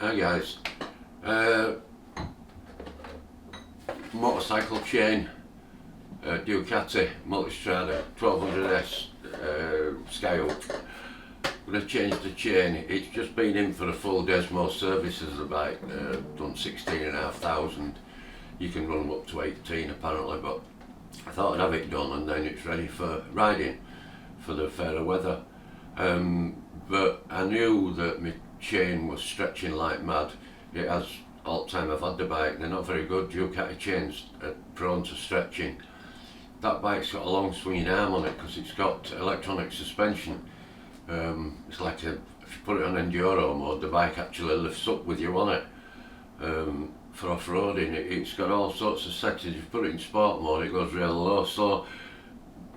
Hi guys, uh, motorcycle chain, Ducati Multistrada 1200S Skyhook. I'm going to change the chain. It's just been in for a full Desmo service as the bike, done 16,500. You can run them up to 18 apparently, but I thought I'd have it done and then it's ready for riding for the fairer weather. But I knew that my chain was stretching like mad. It has, all the time I've had the bike, they're not very good. Ducati chains are prone to stretching. That bike's got a long swinging arm on it because it's got electronic suspension. It's like if you put it on enduro mode, the bike actually lifts up with you on it. For off-roading, it's got all sorts of settings. If you put it in sport mode, it goes real low. So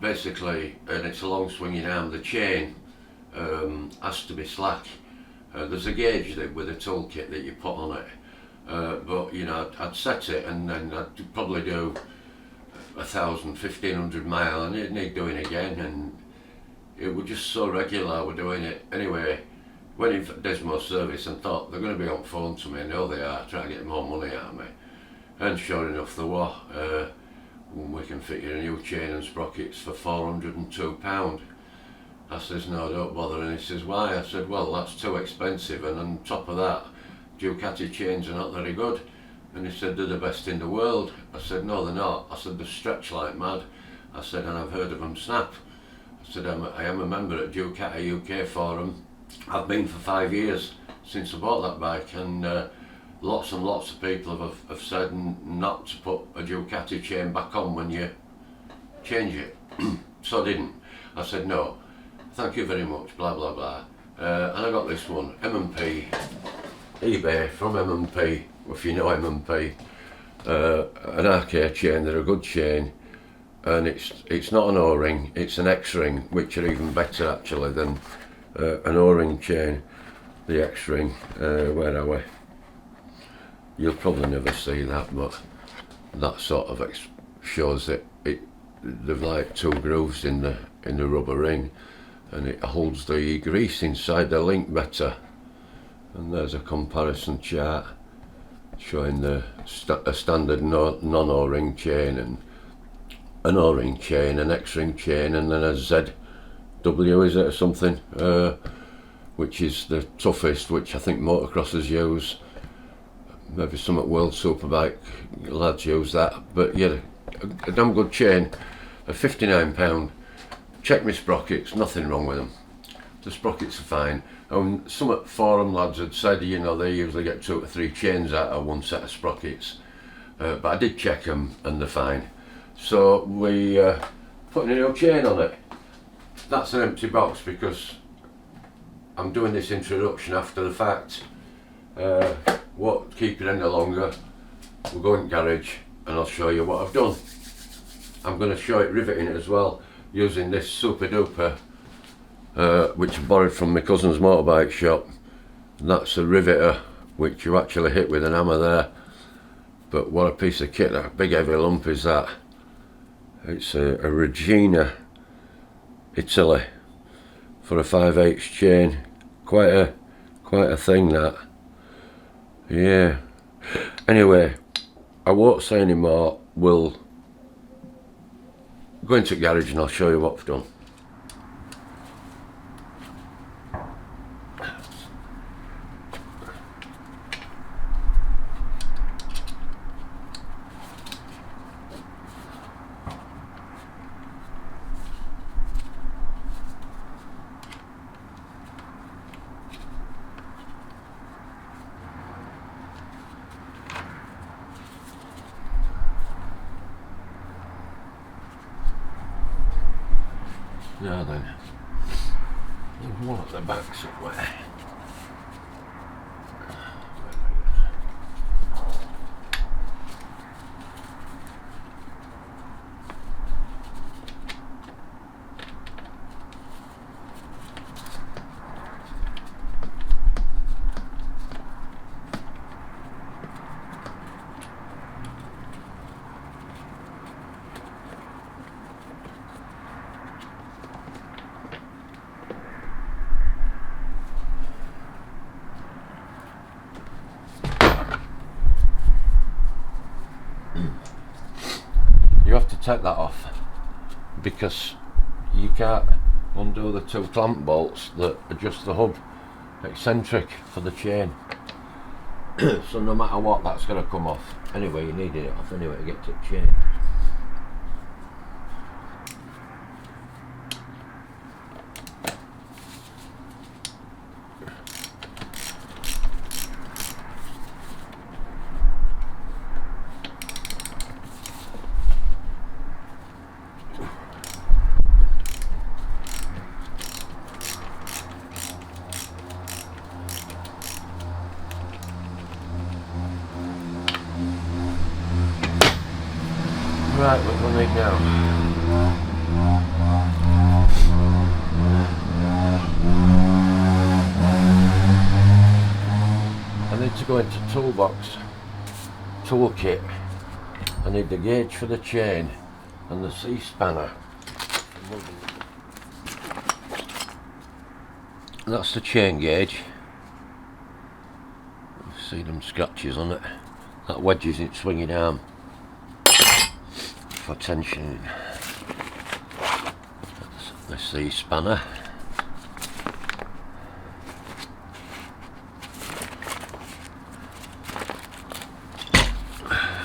basically, and it's a long swinging arm, the chain has to be slack. There's a gauge with a toolkit that you put on it, but you know, I'd set it and then I'd probably do 1,000, 1,500 miles and it'd need doing again, and it was just so regular we're doing it. Anyway, went in for Desmo service and thought they're going to be on phone to me, and no they are, trying to get more money out of me, and sure enough they were. We can fit you a new chain and sprockets for £402. I says, no, don't bother, and he says, why? I said, well, that's too expensive, and on top of that, Ducati chains are not very good. And he said, they're the best in the world. I said, no, they're not. I said, they stretch like mad. I said, and I've heard of them snap. I said, I am a member at Ducati UK Forum. I've been for 5 years since I bought that bike, and lots and lots of people have said not to put a Ducati chain back on when you change it. So I didn't. I said, no, thank you very much, blah blah blah. And I got this one, M&P, eBay from M&P, if you know M&P, an RK chain. They're a good chain, and it's not an O-ring, it's an X-ring, which are even better actually than an O-ring chain. The X-ring, where are we? You'll probably never see that, but that sort of shows that they've like two grooves in the rubber ring, and it holds the grease inside the link better. And there's a comparison chart showing a standard non-O-ring chain, and an O-ring chain, an X-ring chain, and then a ZW, is it, or something, which is the toughest, which I think motocrossers use. Maybe some at World Superbike lads use that, but yeah, a damn good chain at £59. Check my sprockets, nothing wrong with them. The sprockets are fine. And some at forum lads had said, you know, they usually get 2 to 3 chains out of one set of sprockets, but I did check them and they're fine. So we put a new chain on it. That's an empty box because I'm doing this introduction after the fact. Won't keep it any longer. We'll go in garage and I'll show you what I've done. I'm going to show it riveting as well, using this super duper, which I borrowed from my cousin's motorbike shop. And that's a riveter which you actually hit with an hammer there. But what a piece of kit, that big heavy lump is that. It's a Regina, Italy, for a 5/8 chain. Quite a thing that. Yeah. Anyway, I won't say any more. We'll go into the garage and I'll show you what I've done. Now then, there's one at the back somewhere. take that off because you can't undo the 2 clamp bolts that adjust the hub eccentric for the chain. So no matter what, that's going to come off. Anyway, you needed it off anyway to get to the chain. Right, what do I need now? I need to go into toolbox, toolkit. I need the gauge for the chain and the C-spanner. That's the chain gauge. See them scratches on it. That wedges its swinging arm for tensioning. That's the C-spanner.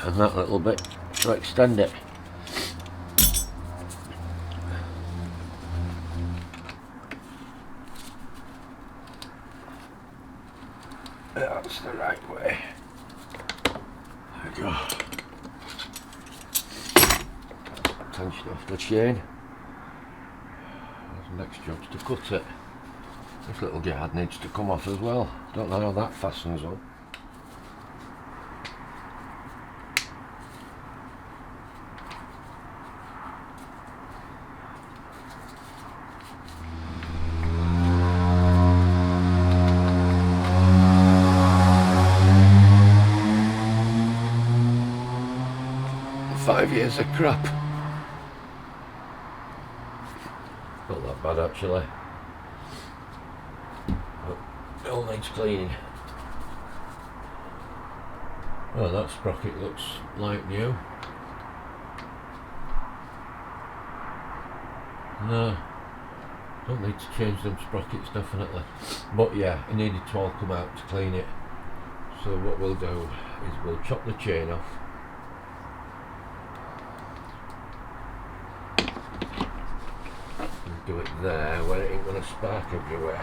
And that little bit to extend it. That's the right way. There we go. Tension off the chain. The next job's to cut it. This little guard needs to come off as well. Don't know how that fastens on. Years of crap. Not that bad actually. But it all needs cleaning. Oh, that sprocket looks like new. No, don't need to change them sprockets definitely. But yeah, it needed to all come out to clean it. So what we'll do is we'll chop the chain off. Do it there where it ain't going to spark everywhere.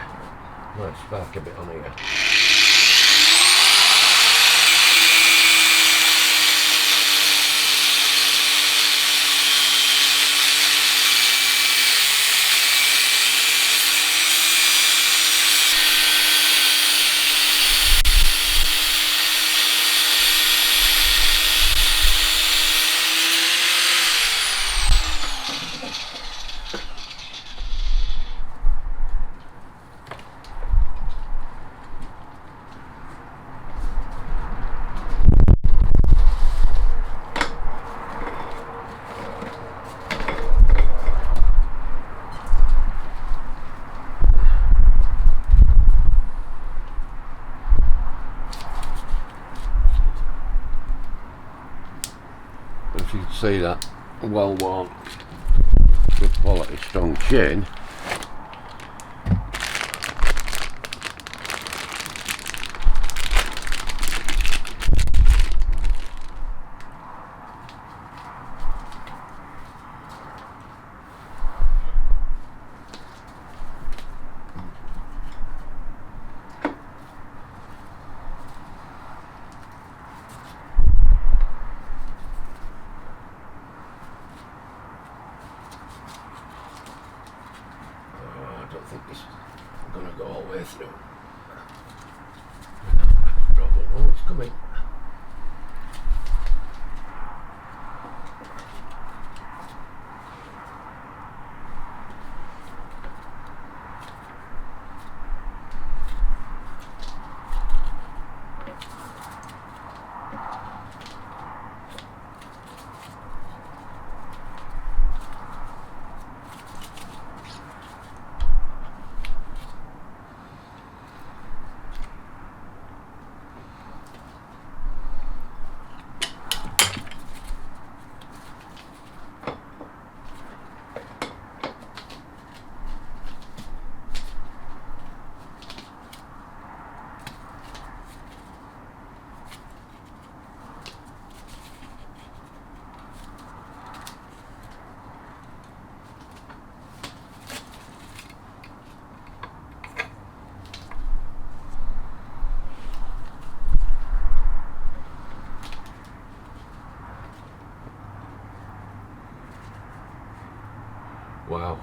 Might spark a bit on here. If you can see that well worn, good quality strong chain. Wow,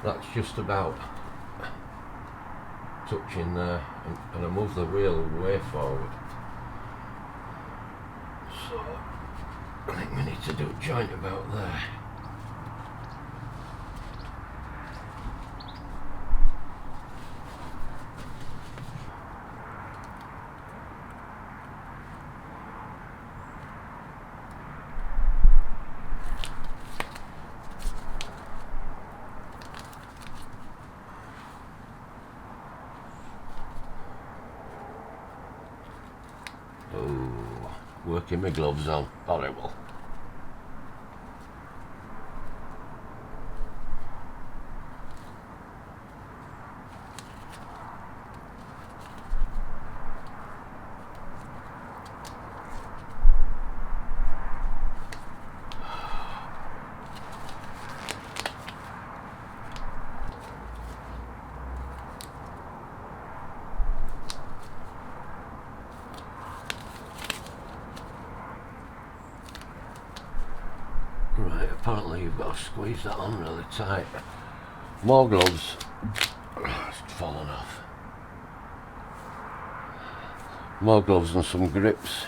that's just about touching there, and I move the wheel way forward. So I think we need to do a joint about there. Oh, working my gloves on, horrible. Right, apparently you've got to squeeze that on really tight. More gloves. It's fallen off. More gloves and some grips.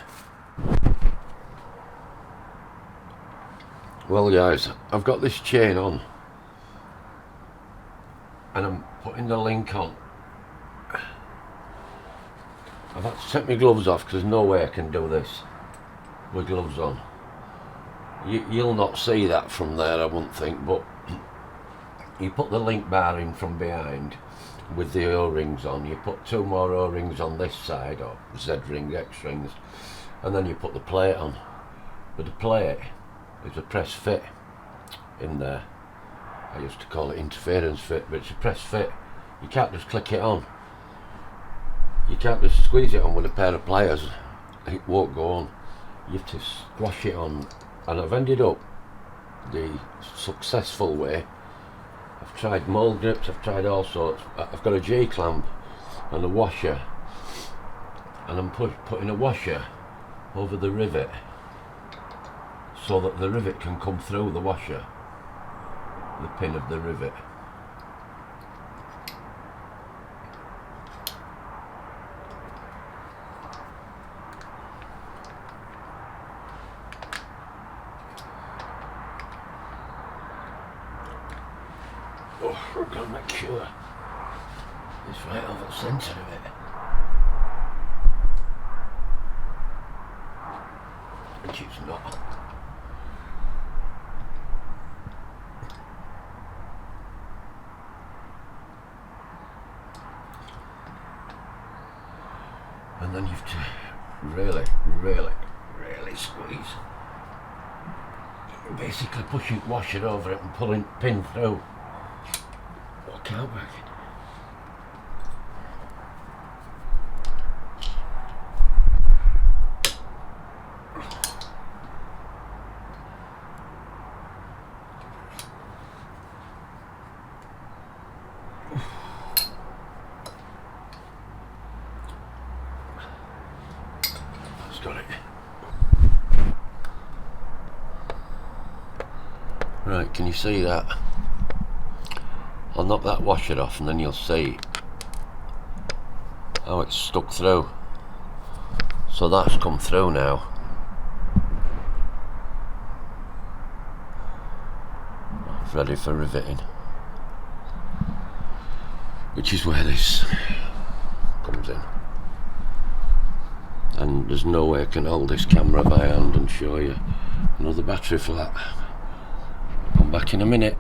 Well guys, I've got this chain on and I'm putting the link on. I've had to take my gloves off because there's no way I can do this with gloves on. You'll not see that from there, I wouldn't think, but you put the link bar in from behind with the O-rings on. You put 2 more O-rings on this side, or Z-rings, X-rings, and then you put the plate on. But the plate is a press fit in there. I used to call it interference fit, but it's a press fit. You can't just click it on. You can't just squeeze it on with a pair of pliers. It won't go on. You have to squash it on. And I've ended up the successful way. I've tried mold grips, I've tried all sorts. I've got a J-clamp and a washer, and I'm putting a washer over the rivet so that the rivet can come through the washer, the pin of the rivet. Oh, I've got to make sure it's right over the centre of it. Which it's not. And then you have to really, really, really squeeze. You're basically pushing washer over it and pulling pin through. What can't work? That's got it. Right, can you see that? I'll knock that washer off and then you'll see how it's stuck through. So that's come through now. It's ready for riveting. Which is where this comes in. And there's no way I can hold this camera by hand and show you another battery flat. Come back in a minute.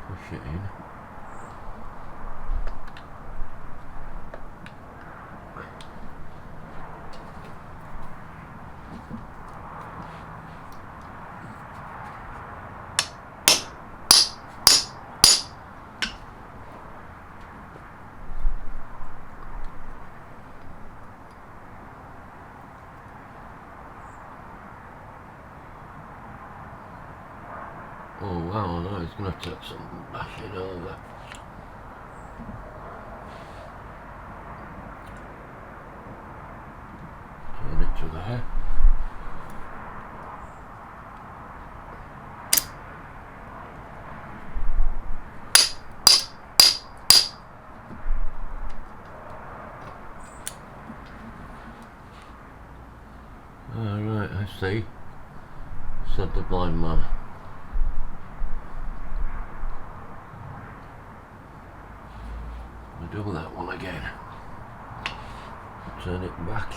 Push it in. Oh wow, no, he's going to take some bashing over. Turn it to there. Alright, I see, said the blind man. We'll do that one again. Turn it back.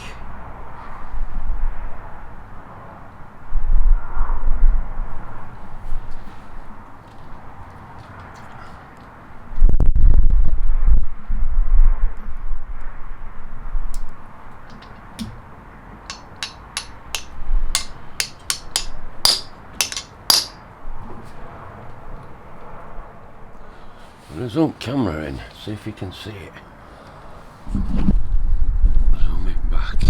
Zoom camera in, see if you can see it. Zoom it back.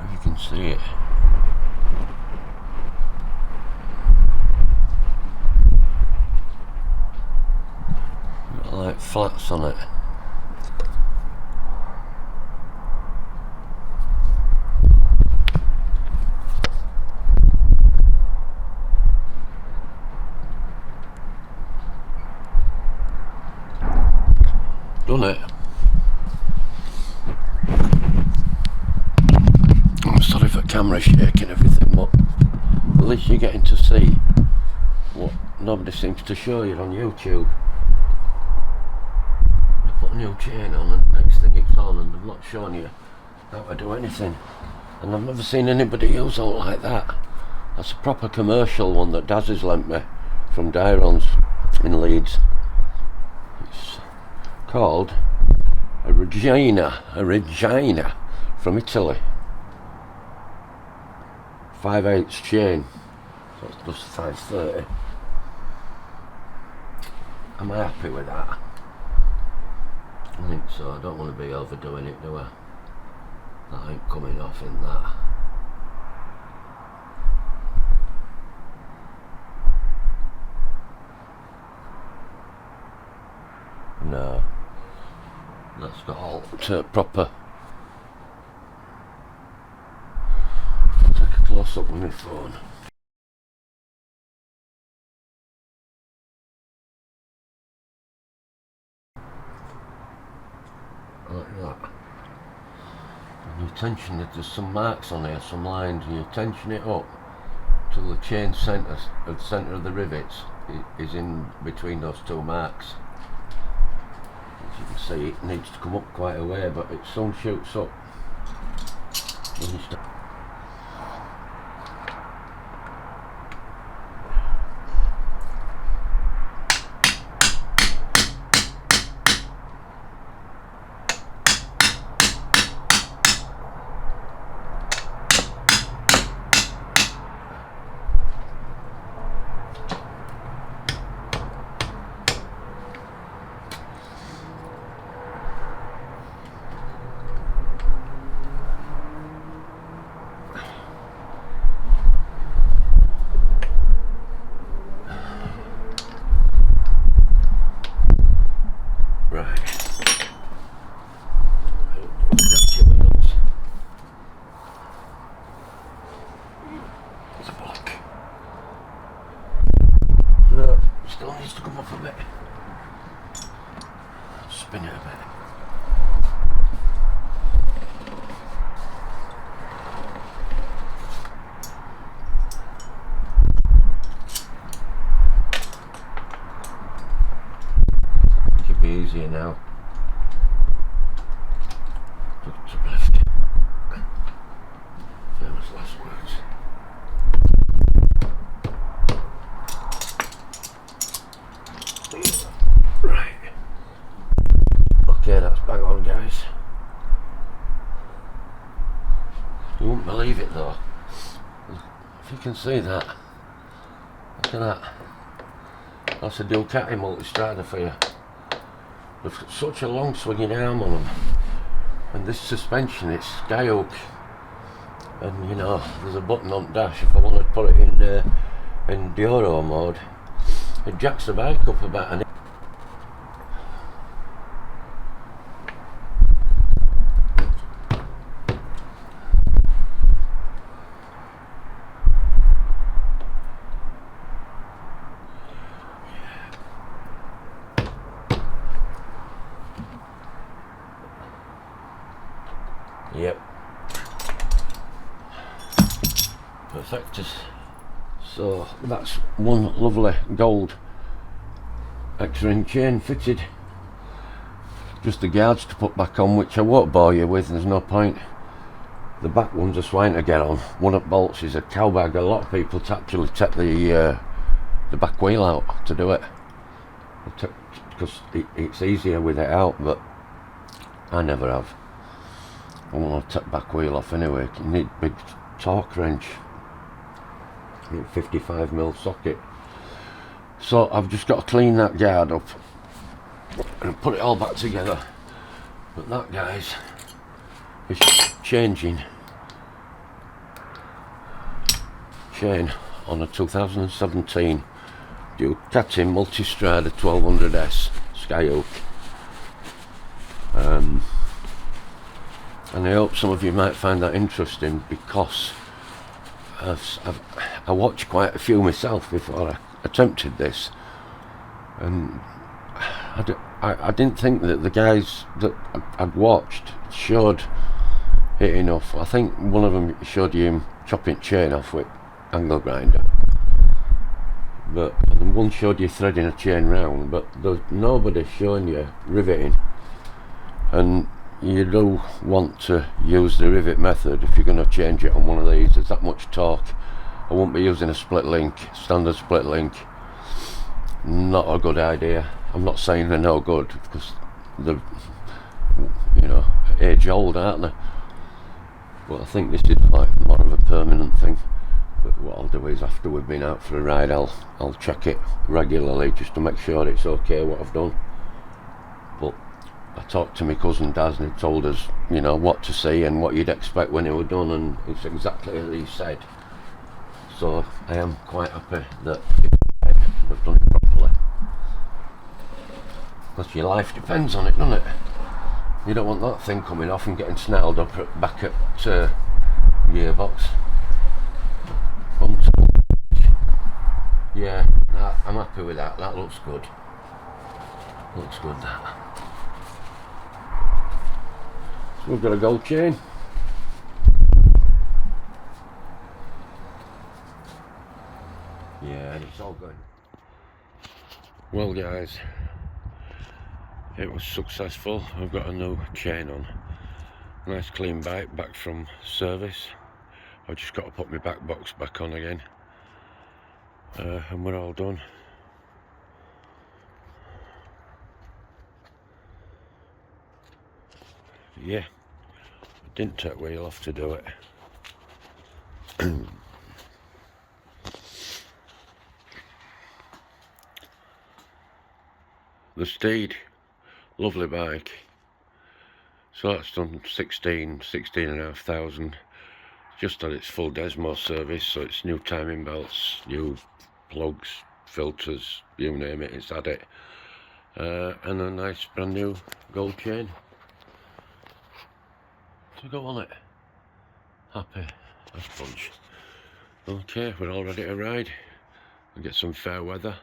If you can see it. Got like flats on it. Done it. I'm sorry for camera shaking everything, but at least you're getting to see what nobody seems to show you on YouTube. They put a new chain on and next thing it's on and they've not shown you how to do anything. And I've never seen anybody use it like that. That's a proper commercial one that Daz has lent me from Dyrons in Leeds. It's called a Regina from Italy. 5/8 chain, so it's just 530. Am I happy with that? I think so. I don't want to be overdoing it, do I? That ain't coming off in that. No. That's got all proper. I'll take a close up with my phone. Like that. And you tension it, there's some marks on here, some lines, and you tension it up till the chain centre of the rivets is in between those two marks. As you can see, it needs to come up quite a way, but it soon shoots up. Still needs to come up a bit. Spin it a bit. It could be easier now. To lift. Famous last words. Right. Okay, that's bang on, guys. You won't believe it though. If you can see that. Look at that. That's a Ducati multistrada for you. They've got such a long swinging arm on them, and this suspension, it's Skyhook, and you know there's a button on dash if I want to put it in Dioro mode. It jacks the bike up about an Yep. Perfect. So that's one lovely gold X-ring chain fitted. Just the guards to put back on, which I won't bore you with, there's no point. The back one's a swine to get on. One of the bolts is a cow bag. A lot of people actually take the back wheel out to do it, because it's easier with it out, but I never have. I want to take back wheel off anyway. You need big torque wrench. You need 55mm socket. So I've just got to clean that guard up and put it all back together. But that, guys, is changing chain on a 2017 Ducati Multistrada 1200S Skyhook. And I hope some of you might find that interesting, because I watched quite a few myself before I attempted this, and I didn't think that the guys that I'd watched showed it enough. I think one of them showed you him chopping chain off with angle grinder, but and one showed you threading a chain round, but there's nobody showing you riveting. And you do want to use the rivet method if you're going to change it on one of these. There's that much torque. I won't be using a split link, standard split link. Not a good idea. I'm not saying they're no good, because they're, you know, age old, aren't they? But I think this is like more of a permanent thing. But what I'll do is, after we've been out for a ride, I'll check it regularly just to make sure it's okay what I've done. But I talked to my cousin Daz, and he told us, you know, what to see and what you'd expect when it were done, and it's exactly as he said. So I am quite happy that they've done it properly, because your life depends on it, doesn't it? You don't want that thing coming off and getting snarled up back at gearbox. Yeah, I'm happy with that. That looks good. Looks good, that. So we've got a gold chain. Yeah, it's all good. Well, guys, it was successful. I've got a new chain on. Nice clean bike, back from service. I've just got to put my back box back on again. And we're all done. Yeah, I didn't take wheel off to do it. The Steed, lovely bike. So that's done 16,500. Just had its full Desmo service, so it's new timing belts, new plugs, filters, you name it, it's had it. And a nice brand new gold chain to go on it. Happy as punch. Okay, we're all ready to ride and get some fair weather.